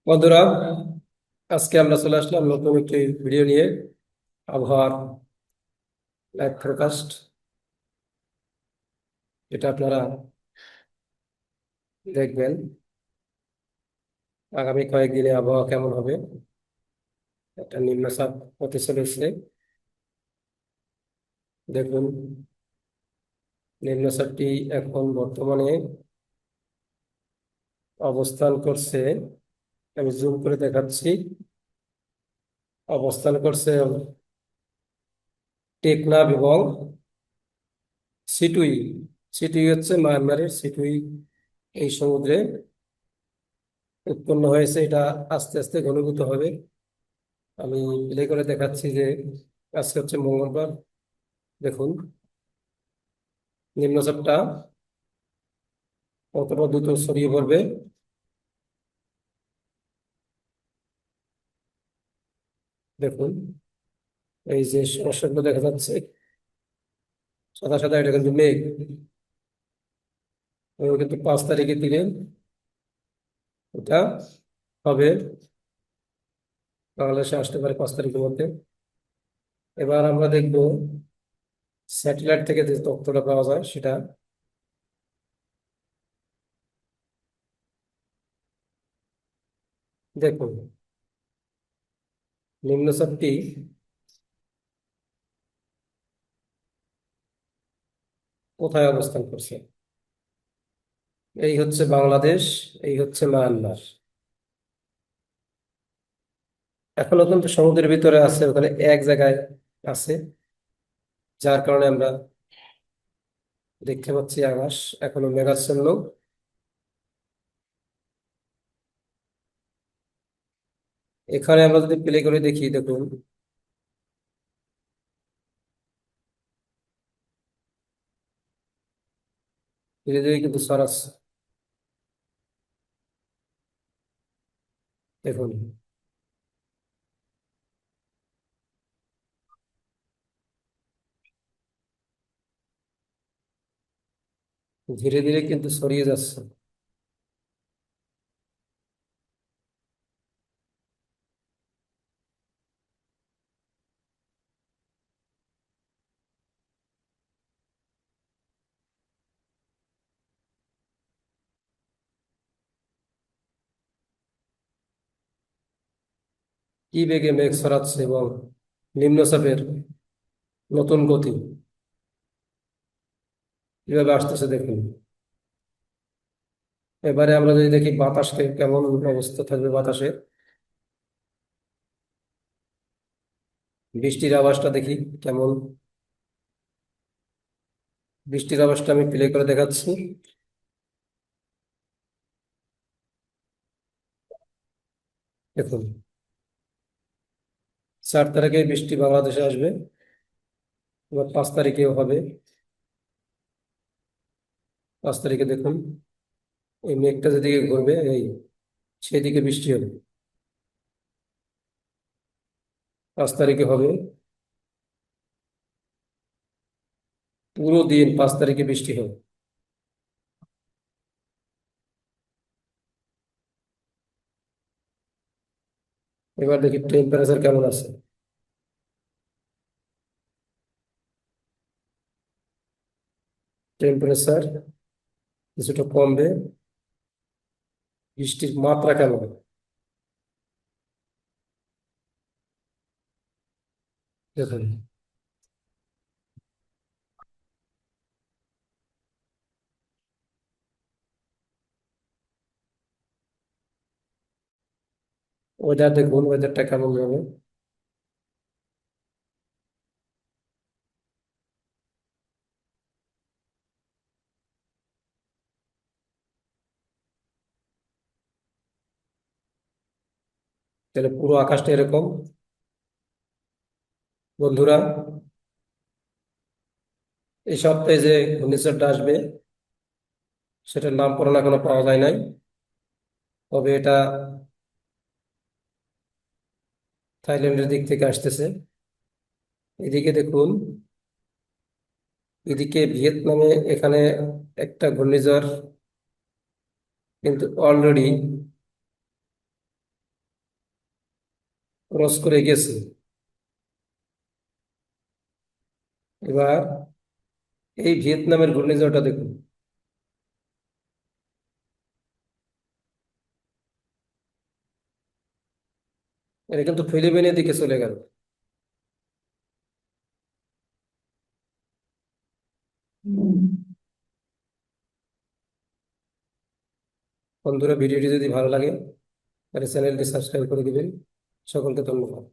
বন্ধুরা, আজকে আমরা চলে আসলাম নতুন একটি ভিডিও নিয়ে। আবহাওয়ার লাইভ ফোরকাস্ট, যেটা আপনারা দেখবেন আগামী কয়েকদিনে আবহাওয়া কেমন হবে। একটা নিম্নচাপ হতে চলেছে। দেখুন, নিম্নচাপটি এখন বর্তমানে অবস্থান করছে। আমি জুম করে দেখাচ্ছি। অবস্থান করছে টেকনাফ এবং সিটুই। সিটুই হচ্ছে মায়ানমারের সিটুই, এই সমুদ্রে উৎপন্ন হয়েছে। এটা আস্তে আস্তে ঘনীভূত হবে। আমি প্লে করে দেখাচ্ছি যে আজকে হচ্ছে মঙ্গলবার। দেখুন, নিম্নচাপটা কতটা দ্রুত ছড়িয়ে পড়বে। দেখুন, এই যে সমস্যাগুলো দেখা যাচ্ছে, সাদা সাদা, এটা কিন্তু মেঘ। এবং কিন্তু 5 তারিখের দিকে এটা হবে, বাংলাদেশে আসতে পারে 5 তারিখের মধ্যে। এবার আমরা দেখব স্যাটেলাইট থেকে যে তথ্যটা পাওয়া যায় সেটা। দেখুন, নিম্নচাপটি কোথায় অবস্থান করছে। এই হচ্ছে বাংলাদেশ, এই হচ্ছে মায়ানমার। এখনো কিন্তু সমুদ্রের ভিতরে আছে, ওখানে এক জায়গায় আছে, যার কারণে আমরা দেখতে পাচ্ছি আকাশ এখনো মেঘাচ্ছন্ন। এখানে আমরা যদি প্লে করে দেখি, দেখুন, ধীরে ধীরে কিন্তু সরাস। দেখুন, ধীরে ধীরে কিন্তু ছড়িয়ে যাচ্ছে। কি বেগে মেঘ ছড়াচ্ছে এবং নিম্নচাপের নতুন গতি কিভাবে আসতেছে, দেখুন। এবারে আমরা যদি দেখি বাতাসকে, কেমন অবস্থা থাকবে বাতাসে। বৃষ্টির আওয়াজটা দেখি কেমন। বৃষ্টির আওয়াজটা আমি প্লে করে দেখাচ্ছি। দেখুন, 4 তারিখে বৃষ্টি বাংলাদেশে আসবে, এবার 5 তারিখেও হবে। 5 তারিখে দেখুন, এই মেঘটা যেদিকে ঘুরবে, সেদিকে বৃষ্টি হবে। 5 তারিখে হবে, পুরো দিন 5 তারিখে বৃষ্টি হবে। এবার দেখি টেম্পারেচার কেমন আছে। টেম্পারেচার কিছুটা কমবে। বৃষ্টির মাত্রা কেমন। দেখুন, ওয়েদার দেখুন, ওয়েদারটা কেমন হবে। তাহলে পুরো আকাশটা এরকম। বন্ধুরা, এই সপ্তাহে যে ঘূর্ণিঝড়টা আসবে, সেটার নামকরণ এখনো পাওয়া যায় নাই। তবে এটা থাইল্যান্ডের দিক থেকে আসতেছে। এদিকে দেখুন, এদিকে ভিয়েতনামে, এখানে একটা ঘূর্ণিঝড় কিন্তু অলরেডি ক্রস করে গেছে। এবার এই ভিয়েতনামের ঘূর্ণিঝড়টা দেখুন, এটা কিন্তু ফিলিপিনের দিকে চলে গেল। বন্ধুরা, ভিডিওটি যদি ভালো লাগে তাহলে চ্যানেলটি সাবস্ক্রাইব করে দিবেন। সকলকে ধন্যবাদ।